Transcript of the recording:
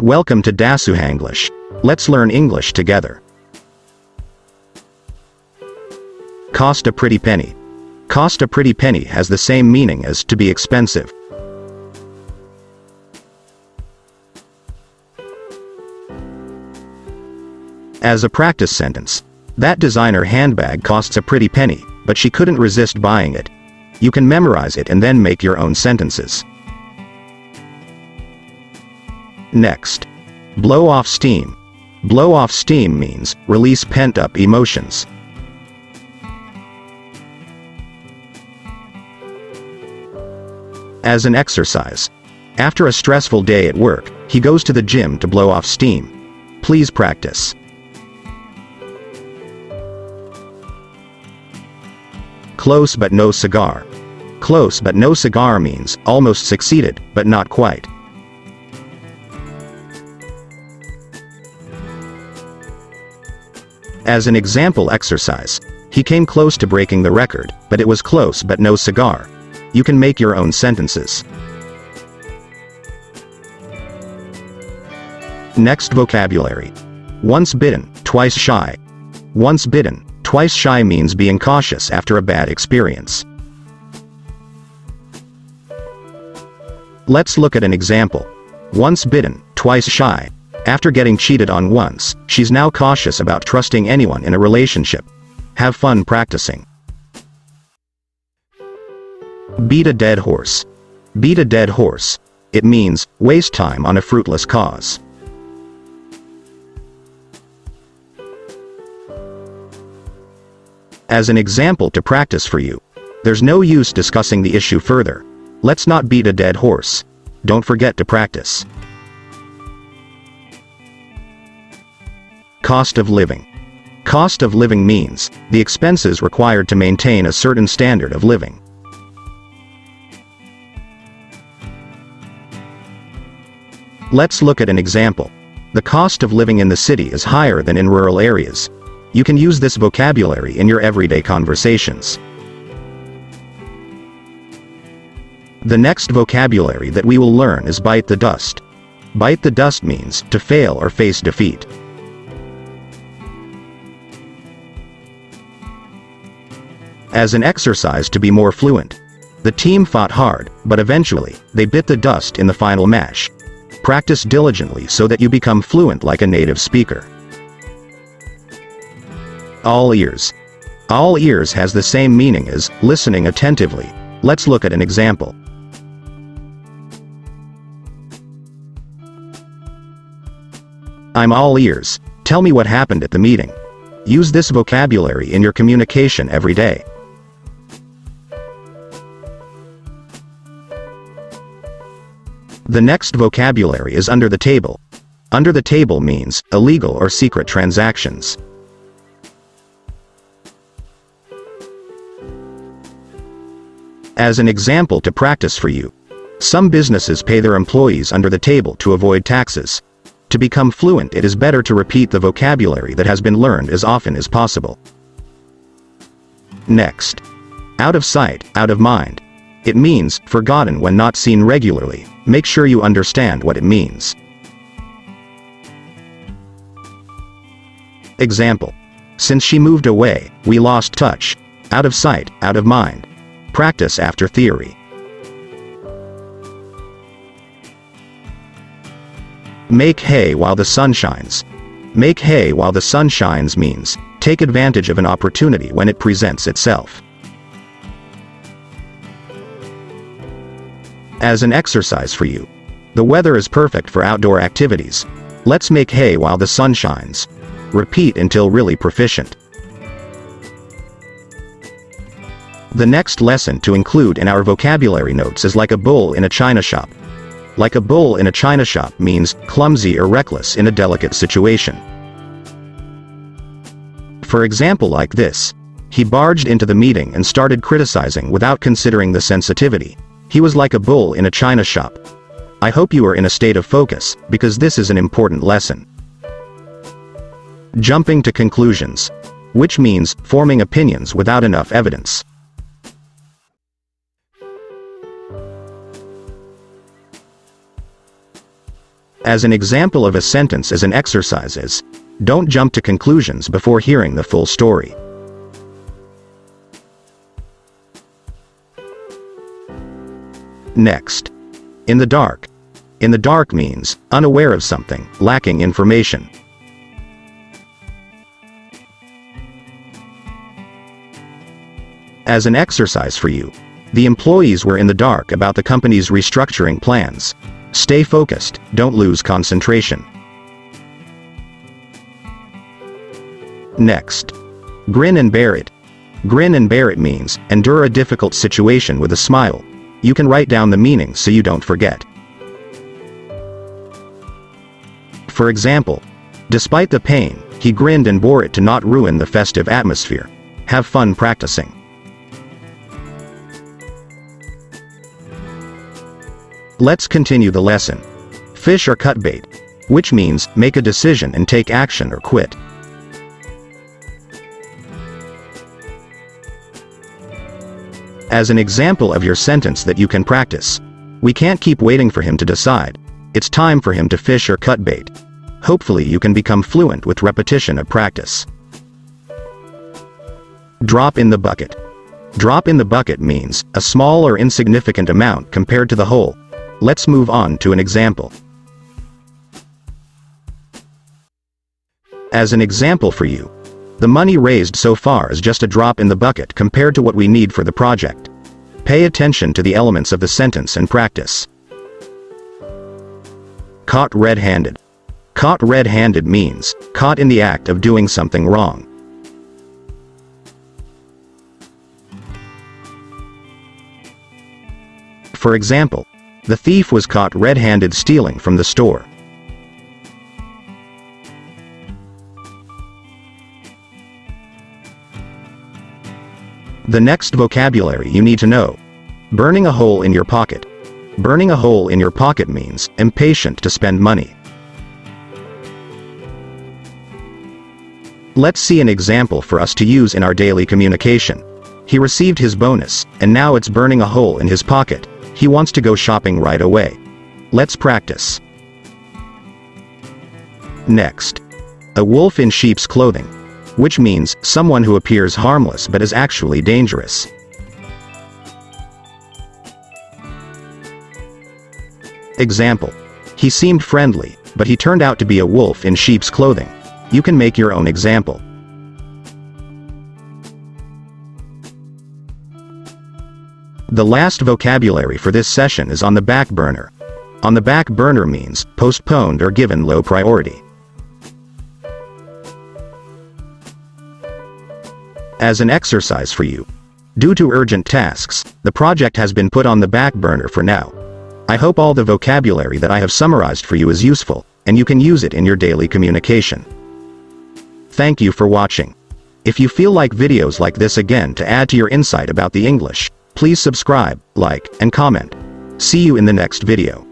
Welcome to Dasuhanglish. Let's learn English together. Cost a pretty penny. Cost a pretty penny has the same meaning as to be expensive. As a practice sentence, that designer handbag costs a pretty penny, but she couldn't resist buying it. You can memorize it and then make your own sentences. Next, blow off steam. Blow off steam means release pent-up emotions. As an exercise, after a stressful day at work, he goes to the gym to blow off steam. Please practice. Close but no cigar. Close but no cigar means almost succeeded, but not quite. As an example exercise, he came close to breaking the record, but it was close but no cigar. You can make your own sentences. Next vocabulary. Once bitten, twice shy. Once bitten, twice shy means being cautious after a bad experience. Let's look at an example. Once bitten, twice shy. After getting cheated on once, she's now cautious about trusting anyone in a relationship. Have fun practicing. Beat a dead horse. Beat a dead horse. It means waste time on a fruitless cause. As an example to practice for you, there's no use discussing the issue further. Let's not beat a dead horse. Don't forget to practice. Cost of living. Cost of living means the expenses required to maintain a certain standard of living. Let's look at an example. The cost of living in the city is higher than in rural areas. You can use this vocabulary in your everyday conversations. The next vocabulary that we will learn is bite the dust. Bite the dust means to fail or face defeat. As an exercise to be more fluent, the team fought hard, but eventually, they bit the dust in the final match. Practice diligently so that you become fluent like a native speaker. All ears. All ears has the same meaning as listening attentively. Let's look at an example. I'm all ears. Tell me what happened at the meeting. Use this vocabulary in your communication every day. The next vocabulary is under the table. Under the table means illegal or secret transactions. As an example to practice for you, some businesses pay their employees under the table to avoid taxes. To become fluent, it is better to repeat the vocabulary that has been learned as often as possible. Next. Out of sight, out of mind. It means forgotten when not seen regularly. Make sure you understand what it means. Example. Since she moved away, we lost touch. Out of sight, out of mind. Practice after theory. Make hay while the sun shines. Make hay while the sun shines means take advantage of an opportunity when it presents itself. As an exercise for you, the weather is perfect for outdoor activities. Let's make hay while the sun shines. Repeat until really proficient. The next lesson to include in our vocabulary notes is like a bull in a china shop. Like a bull in a china shop means clumsy or reckless in a delicate situation. For example like this, he barged into the meeting and started criticizing without considering the sensitivity. He was like a bull in a china shop. I hope you are in a state of focus, because this is an important lesson. Jumping to conclusions, which means forming opinions without enough evidence. As an example of a sentence as an exercise is, don't jump to conclusions before hearing the full story. Next. In the dark. In the dark means, unaware of something, lacking information. As an exercise for you, the employees were in the dark about the company's restructuring plans. Stay focused, don't lose concentration. Next. Grin and bear it. Grin and bear it means, endure a difficult situation with a smile. You can write down the meaning so you don't forget. For example, despite the pain, he grinned and bore it to not ruin the festive atmosphere. Have fun practicing. Let's continue the lesson. Fish or cut bait, which means, make a decision and take action or quit. As an example of your sentence that you can practice, we can't keep waiting for him to decide. It's time for him to fish or cut bait. Hopefully you can become fluent with repetition of practice. Drop in the bucket. Drop in the bucket means, a small or insignificant amount compared to the whole. Let's move on to an example. As an example for you, the money raised so far is just a drop in the bucket compared to what we need for the project. Pay attention to the elements of the sentence and practice. Caught red-handed. Caught red-handed means, caught in the act of doing something wrong. For example, the thief was caught red-handed stealing from the store. The next vocabulary you need to know. Burning a hole in your pocket. Burning a hole in your pocket means, impatient to spend money. Let's see an example for us to use in our daily communication. He received his bonus, and now it's burning a hole in his pocket. He wants to go shopping right away. Let's practice. Next. A wolf in sheep's clothing, which means, someone who appears harmless but is actually dangerous. Example. He seemed friendly, but he turned out to be a wolf in sheep's clothing. You can make your own example. The last vocabulary for this session is on the back burner. On the back burner means, postponed or given low priority. As an exercise for you, due to urgent tasks, the project has been put on the back burner for now. I hope all the vocabulary that I have summarized for you is useful, and you can use it in your daily communication. Thank you for watching. If you feel like videos like this again to add to your insight about the English, please subscribe, like, and comment. See you in the next video.